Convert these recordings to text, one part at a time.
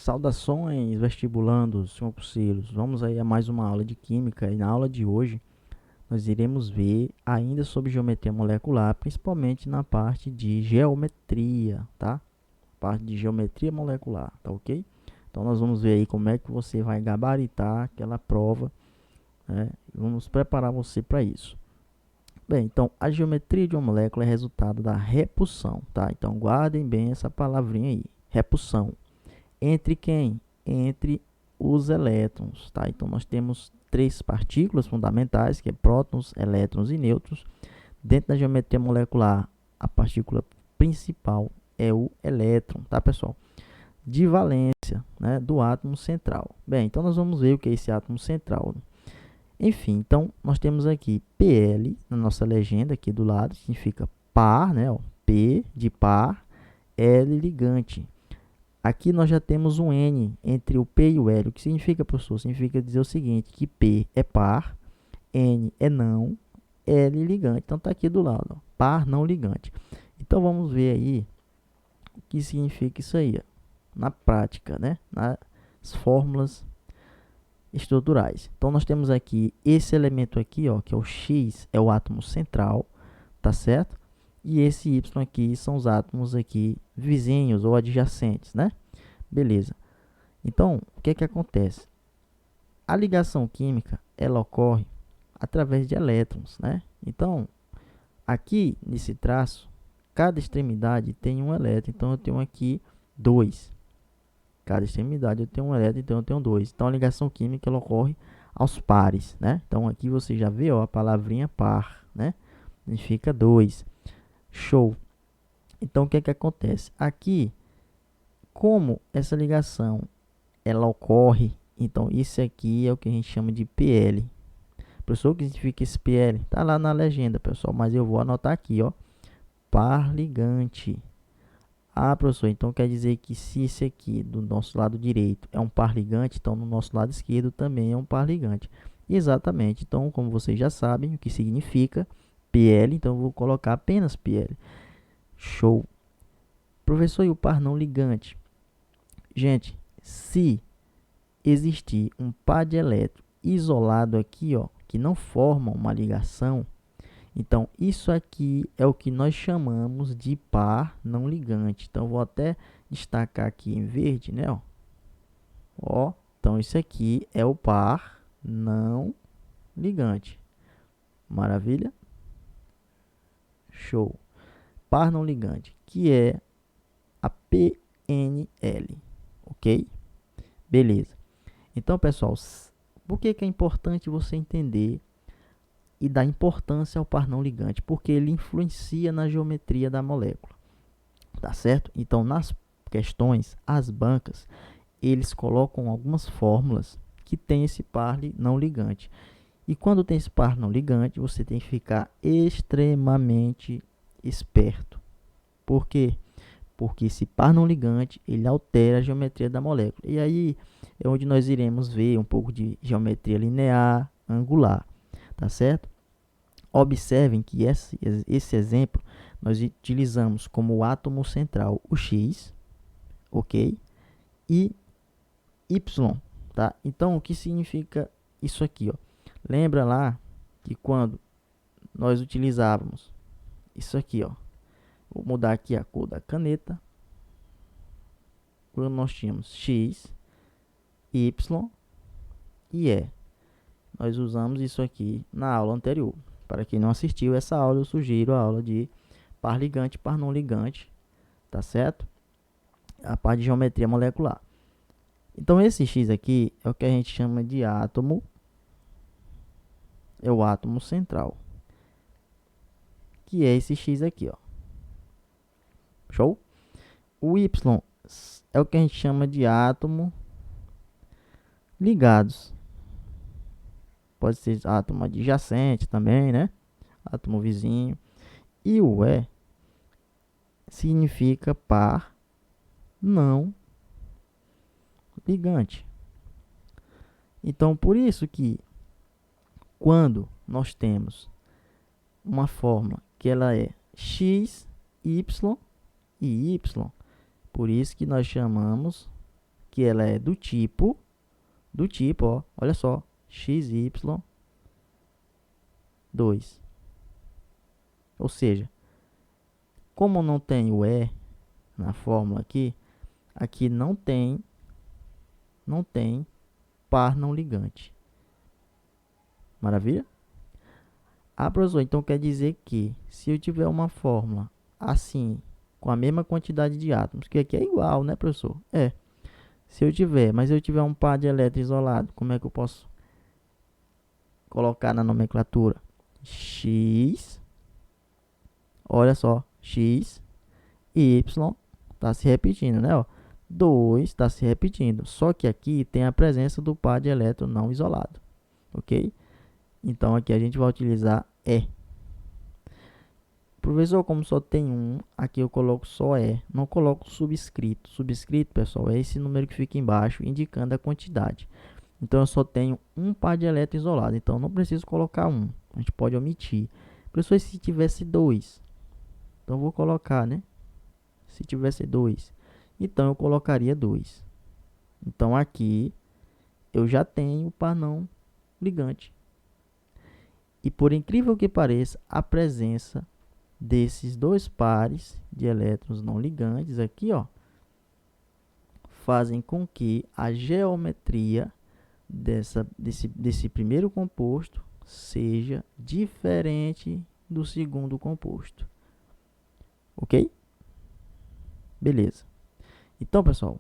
Saudações, vestibulandos, concurseiro. Vamos aí a mais uma aula de química e na aula de hoje nós iremos ver ainda sobre geometria molecular, principalmente na parte de geometria, tá? Parte de geometria molecular, tá ok? Então nós vamos ver aí como é que você vai gabaritar aquela prova, né? Vamos preparar você para isso. Bem, então a geometria de uma molécula é resultado da repulsão, tá? Então guardem bem essa palavrinha aí, repulsão. Entre quem? Entre os elétrons, tá? Então nós temos três partículas fundamentais, que é prótons, elétrons e nêutrons. Dentro da geometria molecular, a partícula principal é o elétron, tá, pessoal? De valência, né, do átomo central. Bem, então nós vamos ver o que é esse átomo central. Enfim, então nós temos aqui Pl na nossa legenda aqui do lado, significa par, né? Ó, P de par, L ligante. Aqui nós já temos um N entre o P e o L. O que significa, professor? Significa dizer o seguinte, que P é par, N é não, L ligante. Então está aqui do lado, ó, par não ligante. Então vamos ver aí o que significa isso aí, ó, na prática, né? Nas fórmulas estruturais. Então nós temos aqui esse elemento aqui, ó, que é o X, é o átomo central, tá certo? E esse Y aqui são os átomos aqui vizinhos ou adjacentes, né? Beleza. Então, o que é que acontece? A ligação química, ela ocorre através de elétrons, né? Então, aqui nesse traço, cada extremidade tem um elétron. Então, eu tenho aqui 2. Cada extremidade eu tenho um elétron, então eu tenho 2. Então, a ligação química, ela ocorre aos pares, né? Então, aqui você já vê, ó, a palavrinha par, né? Significa 2. Show. Então, o que é que acontece? Aqui, como essa ligação ela ocorre, então isso aqui é o que a gente chama de PL. Professor, o que significa esse PL? Tá lá na legenda, pessoal, mas eu vou anotar aqui, ó, par ligante. Ah, professor, então quer dizer que se esse aqui do nosso lado direito é um par ligante, então no nosso lado esquerdo também é um par ligante. Exatamente. Então, como vocês já sabem o que significa PL, então eu vou colocar apenas PL. Show. Professor, e o par não ligante? Gente, se existir um par de elétrons isolado aqui, ó, que não formam uma ligação, então isso aqui é o que nós chamamos de par não ligante. Então vou até destacar aqui em verde, né, ó. Ó, então isso aqui é o par não ligante. Maravilha? Show. Par não ligante, que é a PNL, ok? Beleza. Então, pessoal, por que é importante você entender e dar importância ao par não ligante? Porque ele influencia na geometria da molécula, tá certo? Então, nas questões, as bancas, eles colocam algumas fórmulas que tem esse par não ligante. E quando tem esse par não ligante, você tem que ficar extremamente esperto. Por quê? Porque esse par não ligante, ele altera a geometria da molécula. E aí é onde nós iremos ver um pouco de geometria linear, angular, tá certo? Observem que esse exemplo nós utilizamos como átomo central o X, ok? E Y, tá? Então, o que significa isso aqui, ó? Lembra lá que quando nós utilizávamos isso aqui, ó, vou mudar aqui a cor da caneta. Quando nós tínhamos X, Y e E. Nós usamos isso aqui na aula anterior. Para quem não assistiu essa aula, eu sugiro a aula de par ligante, par não ligante, tá certo? A parte de geometria molecular. Então, esse X aqui é o que a gente chama de átomo, é o átomo central, que é esse X aqui, ó. Show? O Y é o que a gente chama de átomo ligados. Pode ser átomo adjacente também, né? Átomo vizinho. E o E significa par não ligante. Então, por isso que quando nós temos uma forma que ela é X, Y e Y, por isso que nós chamamos que ela é do tipo, ó, olha só, XY2. Ou seja, como não tem o E na fórmula aqui não tem par não ligante. Maravilha? Ah, professor, então quer dizer que se eu tiver uma fórmula assim, com a mesma quantidade de átomos, que aqui é igual, né, professor? É. Se eu tiver, mas eu tiver um par de elétrons isolado, como é que eu posso colocar na nomenclatura? X, olha só, X e Y está se repetindo, né? Ó, 2 está se repetindo, só que aqui tem a presença do par de elétrons não isolado, ok? Então aqui a gente vai utilizar E. Professor, como só tem um, aqui eu coloco só E, não coloco subscrito. Subscrito, pessoal, é esse número que fica embaixo, indicando a quantidade. Então eu só tenho um par de elétrons isolado, então não preciso colocar um, a gente pode omitir. Professor, se tivesse dois, então eu vou colocar, né? Se tivesse dois, então eu colocaria dois. Então aqui eu já tenho o par não ligante. E por incrível que pareça, a presença desses dois pares de elétrons não ligantes aqui, ó, fazem com que a geometria desse primeiro composto seja diferente do segundo composto. Ok? Beleza. Então, pessoal,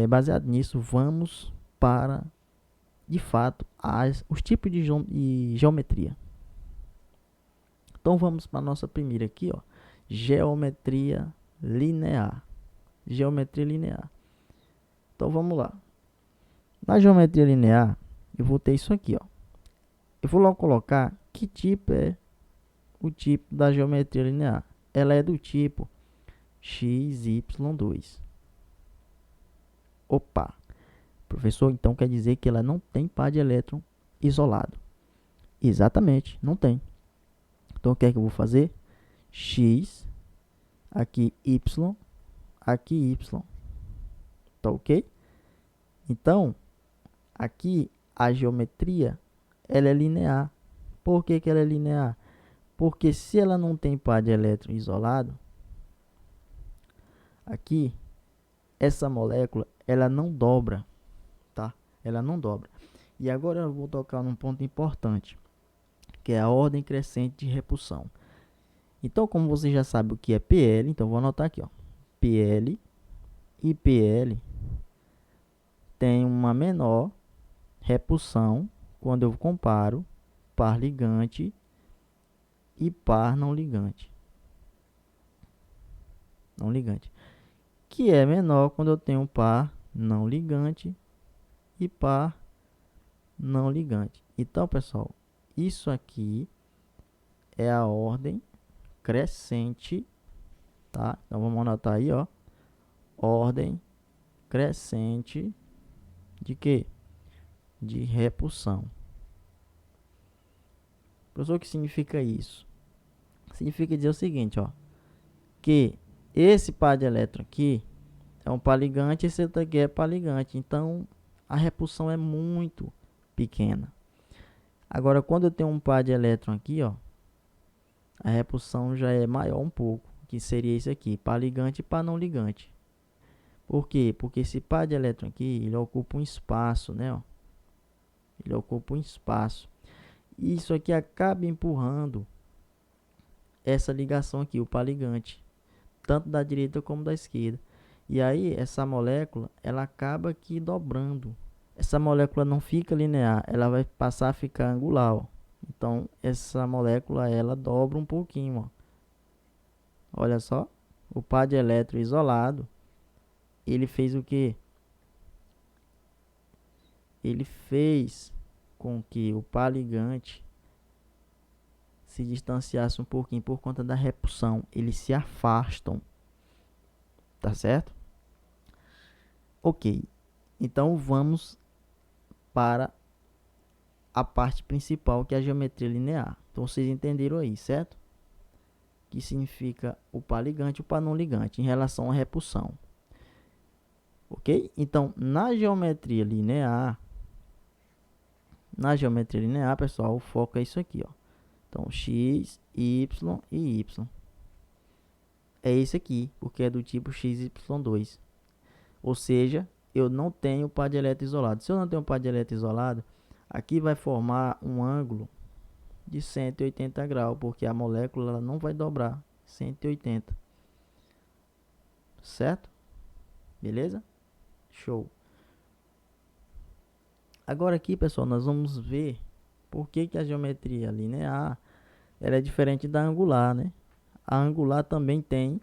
baseado nisso, vamos para, de fato, os tipos de geometria. Então, vamos para a nossa primeira aqui, ó, geometria linear. Geometria linear. Então, vamos lá. Na geometria linear, eu vou ter isso aqui, ó. Eu vou logo colocar que tipo é o tipo da geometria linear. Ela é do tipo XY2. Opa! Professor, então quer dizer que ela não tem par de elétron isolado. Exatamente, não tem. Então o que é que eu vou fazer? X, aqui Y, aqui Y. Tá ok? Então, aqui a geometria ela é linear. Por que ela é linear? Porque se ela não tem par de elétron isolado, aqui, essa molécula, ela não dobra, tá? Ela não dobra. E agora eu vou tocar num ponto importante, que é a ordem crescente de repulsão. Então, como você já sabe o que é PL, então vou anotar aqui, ó. PL e PL tem uma menor repulsão quando eu comparo par ligante e par não ligante. Não ligante. Que é menor quando eu tenho par não ligante e par não ligante. Então, pessoal, isso aqui é a ordem crescente, tá? Então vamos anotar aí, ó. Ordem crescente de quê? De repulsão. Professor, o que significa isso? Significa dizer o seguinte, ó, que esse par de elétron aqui é um par ligante, esse outro aqui é par ligante. Então, a repulsão é muito pequena. Agora, quando eu tenho um par de elétron aqui, ó, a repulsão já é maior um pouco, que seria isso aqui, par ligante e par não ligante. Por quê? Porque esse par de elétron aqui, ele ocupa um espaço, né, ó. Ele ocupa um espaço. E isso aqui acaba empurrando essa ligação aqui, o par ligante, tanto da direita como da esquerda. E aí, essa molécula, ela acaba aqui dobrando. Essa molécula não fica linear, ela vai passar a ficar angular, ó. Então, essa molécula, ela dobra um pouquinho, ó. Olha só, o par de elétron isolado, ele fez o quê? Ele fez com que o par ligante se distanciasse um pouquinho por conta da repulsão. Eles se afastam, tá certo? Ok, então vamos para a parte principal, que é a geometria linear. Então vocês entenderam aí, certo? Que significa o par ligante e o par não ligante em relação à repulsão. ok? Então, na geometria linear, pessoal, o foco é isso aqui, ó. Então, x, y e y. É esse aqui, porque é do tipo XY2. Ou seja, eu não tenho par de elétron isolado. Se eu não tenho par de elétron isolado, aqui vai formar um ângulo de 180 graus, porque a molécula ela não vai dobrar 180. Certo? Beleza? Show. Agora aqui, pessoal, nós vamos ver por que a geometria linear ela é diferente da angular, né? A angular também tem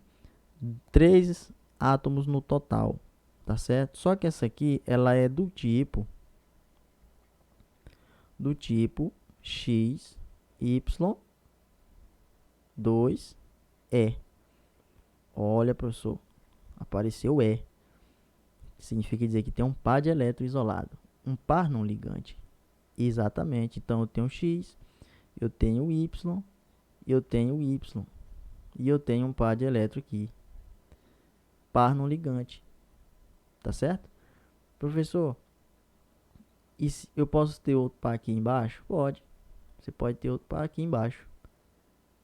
3 átomos no total, tá certo? Só que essa aqui, ela é do tipo X, Y, 2, E. Olha, professor, apareceu E. Significa dizer que tem um par de elétron isolado, um par não ligante. Exatamente. Então eu tenho X, eu tenho Y, eu tenho Y e eu tenho um par de elétron aqui, par não ligante, tá certo? Professor, e se eu posso ter outro par aqui embaixo? Pode. Você pode ter outro par aqui embaixo.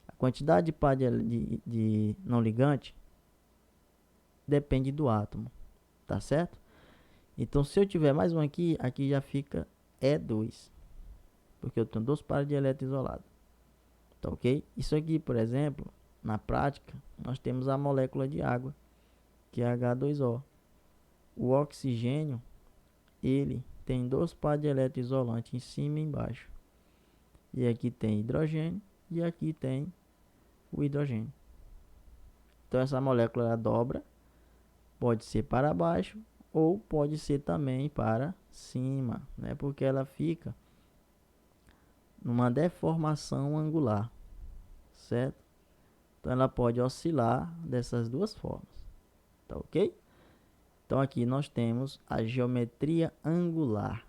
A quantidade de par de não ligante depende do átomo, tá certo? Então, se eu tiver mais um aqui, aqui já fica E2, porque eu tenho 2 pares de elétron isolado, tá ok? Isso aqui, por exemplo, na prática, nós temos a molécula de água, que é H2O. O oxigênio, ele tem 2 pares de elétron isolante em cima e embaixo. E aqui tem hidrogênio e aqui tem o hidrogênio. Então essa molécula dobra, pode ser para baixo ou pode ser também para cima, né? Porque ela fica numa deformação angular, certo? Então ela pode oscilar dessas duas formas, tá ok? Então aqui nós temos a geometria angular,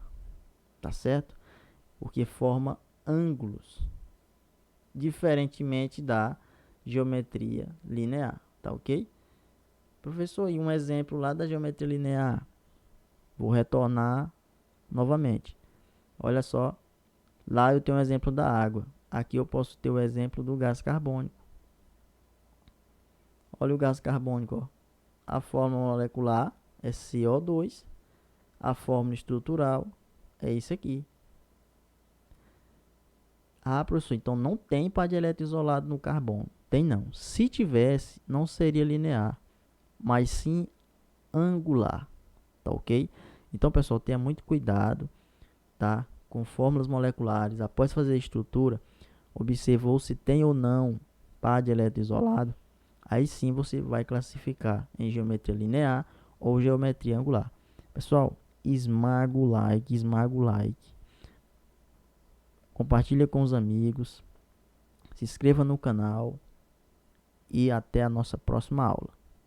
tá certo? Porque forma ângulos, diferentemente da geometria linear, tá ok? Professor, e um exemplo lá da geometria linear? Vou retornar novamente. Olha só, lá eu tenho um exemplo da água. Aqui eu posso ter o exemplo do gás carbônico. Olha o gás carbônico, ó. A fórmula molecular é CO2. A fórmula estrutural é isso aqui. Ah, professor, então não tem par de elétron isolado no carbono. Tem não. Se tivesse, não seria linear, mas sim angular, tá ok? Então, pessoal, tenha muito cuidado, tá? Com fórmulas moleculares. Após fazer a estrutura, observou se tem ou não par de elétron isolado. Aí sim você vai classificar em geometria linear ou geometria angular. Pessoal, esmaga o like, esmaga o like. Compartilha com os amigos. Se inscreva no canal. E até a nossa próxima aula.